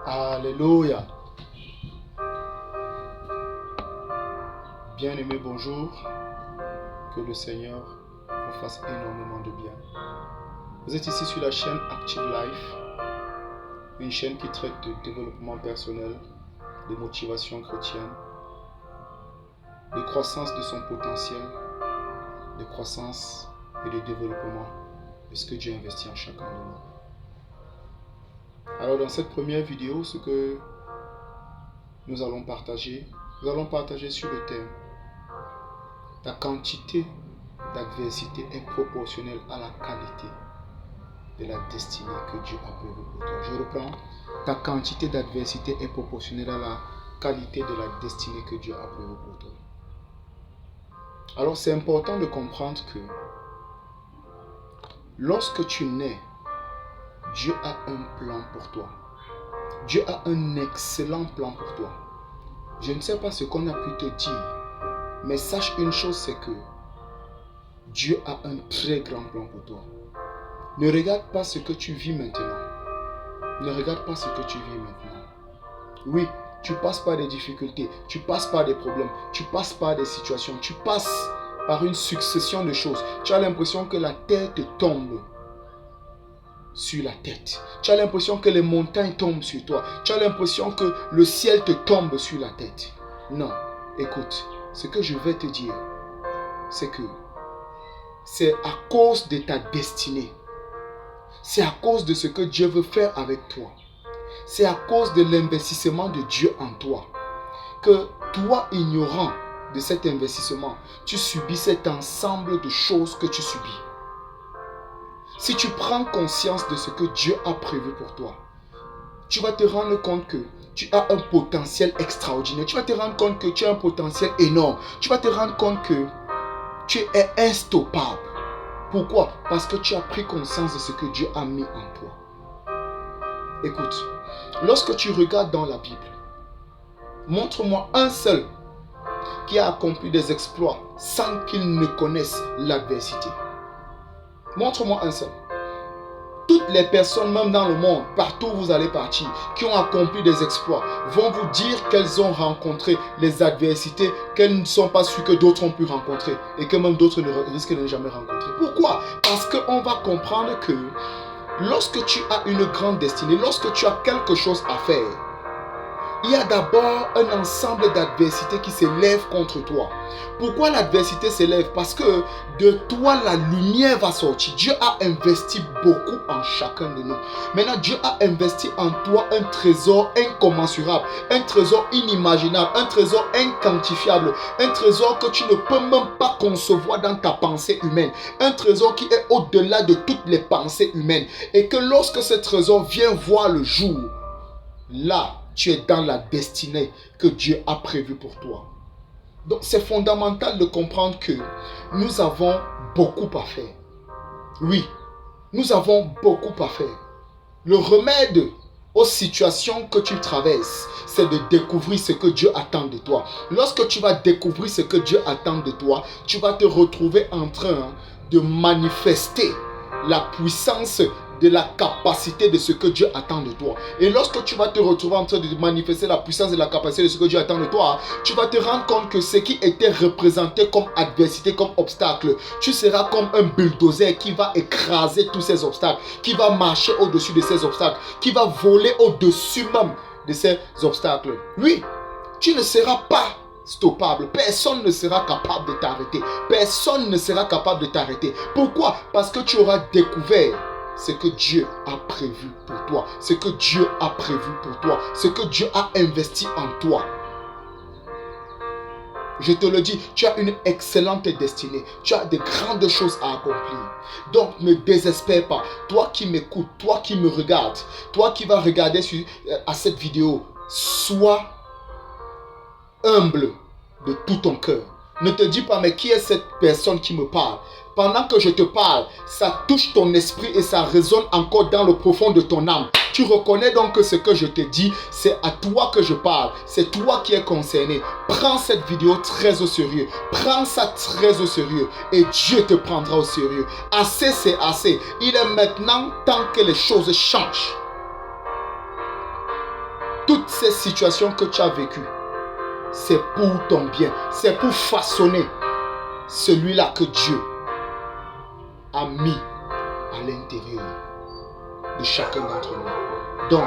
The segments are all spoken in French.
Alléluia. Bien-aimés, bonjour. Que le Seigneur vous fasse énormément de bien. Vous êtes ici sur la chaîne Active Life, une chaîne qui traite de développement personnel, de motivation chrétienne, de croissance de son potentiel, de croissance et de développement de ce que Dieu investit en chacun de nous. Alors dans cette première vidéo, ce que nous allons partager sur le thème: ta quantité d'adversité est proportionnelle à la qualité de la destinée que Dieu a prévue pour toi. Je reprends. Ta quantité d'adversité est proportionnelle à la qualité de la destinée que Dieu a prévue pour toi. Alors c'est important de comprendre que lorsque tu nais, Dieu a un plan pour toi. Dieu a un excellent plan pour toi. Je ne sais pas ce qu'on a pu te dire, mais sache une chose, c'est que Dieu a un très grand plan pour toi. Ne regarde pas ce que tu vis maintenant. Ne regarde pas ce que tu vis maintenant. Oui, tu passes par des difficultés, tu passes par des problèmes, tu passes par des situations, tu passes par une succession de choses. Tu as l'impression que la terre te tombe sur la tête. Tu as l'impression que les montagnes tombent sur toi. Tu as l'impression que le ciel te tombe sur la tête. Non, écoute, ce que je vais te dire, c'est que c'est à cause de ta destinée. C'est à cause de ce que Dieu veut faire avec toi. C'est à cause de l'investissement de Dieu en toi que toi, ignorant de cet investissement, tu subis cet ensemble de choses que tu subis. Si tu prends conscience de ce que Dieu a prévu pour toi, tu vas te rendre compte que tu as un potentiel extraordinaire. Tu vas te rendre compte que tu as un potentiel énorme. Tu vas te rendre compte que tu es instoppable. Pourquoi? Parce que tu as pris conscience de ce que Dieu a mis en toi. Écoute, lorsque tu regardes dans la Bible, montre-moi un seul qui a accompli des exploits sans qu'il ne connaisse l'adversité. Montre-moi un seul. Toutes les personnes, même dans le monde, partout où vous allez partir, qui ont accompli des exploits, vont vous dire qu'elles ont rencontré les adversités qu'elles ne sont pas sûres que d'autres ont pu rencontrer et que même d'autres risquent de ne jamais rencontrer. Pourquoi? Parce qu'on va comprendre que lorsque tu as une grande destinée, lorsque tu as quelque chose à faire, il y a d'abord un ensemble d'adversités qui s'élèvent contre toi. Pourquoi l'adversité s'élève? Parce que de toi, la lumière va sortir. Dieu a investi beaucoup en chacun de nous. Maintenant, Dieu a investi en toi un trésor incommensurable, un trésor inimaginable, un trésor inquantifiable, un trésor que tu ne peux même pas concevoir dans ta pensée humaine. Un trésor qui est au-delà de toutes les pensées humaines. Et que lorsque ce trésor vient voir le jour, là, tu es dans la destinée que Dieu a prévue pour toi. Donc, c'est fondamental de comprendre que nous avons beaucoup à faire. Oui, nous avons beaucoup à faire. Le remède aux situations que tu traverses, c'est de découvrir ce que Dieu attend de toi. Lorsque tu vas découvrir ce que Dieu attend de toi, tu vas te retrouver en train de manifester la puissance de la capacité de ce que Dieu attend de toi. Et lorsque tu vas te retrouver en train de manifester la puissance et la capacité de ce que Dieu attend de toi, tu vas te rendre compte que ce qui était représenté comme adversité, comme obstacle, tu seras comme un bulldozer qui va écraser tous ces obstacles, qui va marcher au-dessus de ces obstacles, qui va voler au-dessus même de ces obstacles. Oui, tu ne seras pas stoppable. Personne ne sera capable de t'arrêter. Personne ne sera capable de t'arrêter. Pourquoi? Parce que tu auras découvert ce que Dieu a prévu pour toi, ce que Dieu a prévu pour toi, ce que Dieu a investi en toi. Je te le dis, tu as une excellente destinée, tu as de grandes choses à accomplir. Donc ne désespère pas. Toi qui m'écoutes, toi qui me regardes, toi qui vas regarder à cette vidéo, sois humble de tout ton cœur. Ne te dis pas, mais qui est cette personne qui me parle? Pendant que je te parle, ça touche ton esprit et ça résonne encore dans le profond de ton âme. Tu reconnais donc que ce que je te dis, c'est à toi que je parle. C'est toi qui es concerné. Prends cette vidéo très au sérieux. Prends ça très au sérieux. Et Dieu te prendra au sérieux. Assez, c'est assez. Il est maintenant temps que les choses changent. toutes ces situations que tu as vécues, c'est pour ton bien. C'est pour façonner celui-là que Dieu a mis à l'intérieur de chacun d'entre nous. Donc,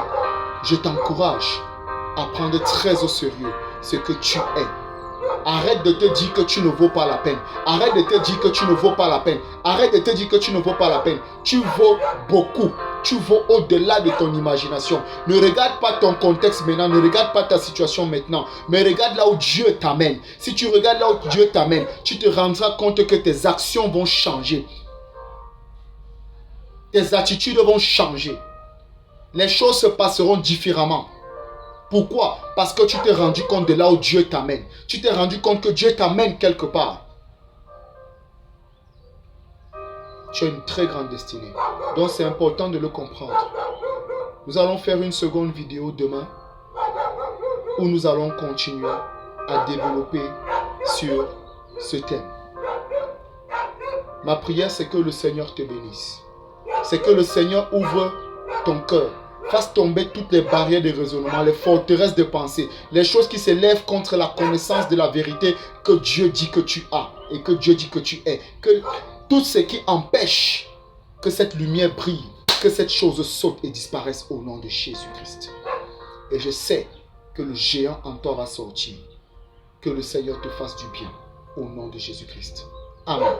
je t'encourage à prendre très au sérieux ce que tu es. Arrête de te dire que tu ne vaux pas la peine. Arrête de te dire que tu ne vaux pas la peine. Arrête de te dire que tu ne vaux pas la peine. Tu vaux beaucoup. Tu vaux au-delà de ton imagination. Ne regarde pas ton contexte maintenant. Ne regarde pas ta situation maintenant. Mais regarde là où Dieu t'amène. Si tu regardes là où Dieu t'amène, tu te rendras compte que tes actions vont changer. Tes attitudes vont changer. Les choses se passeront différemment. Pourquoi? Parce que tu t'es rendu compte de là où Dieu t'amène. Tu t'es rendu compte que Dieu t'amène quelque part. Tu as une très grande destinée. Donc c'est important de le comprendre. Nous allons faire une seconde vidéo demain où nous allons continuer à développer sur ce thème. Ma prière, c'est que le Seigneur te bénisse. C'est que le Seigneur ouvre ton cœur. Fasse tomber toutes les barrières de raisonnement, les forteresses de pensée, les choses qui s'élèvent contre la connaissance de la vérité que Dieu dit que tu as et que Dieu dit que tu es. Que tout ce qui empêche que cette lumière brille, que cette chose saute et disparaisse au nom de Jésus-Christ. Et je sais que le géant en toi va sortir. Que le Seigneur te fasse du bien au nom de Jésus-Christ. Amen.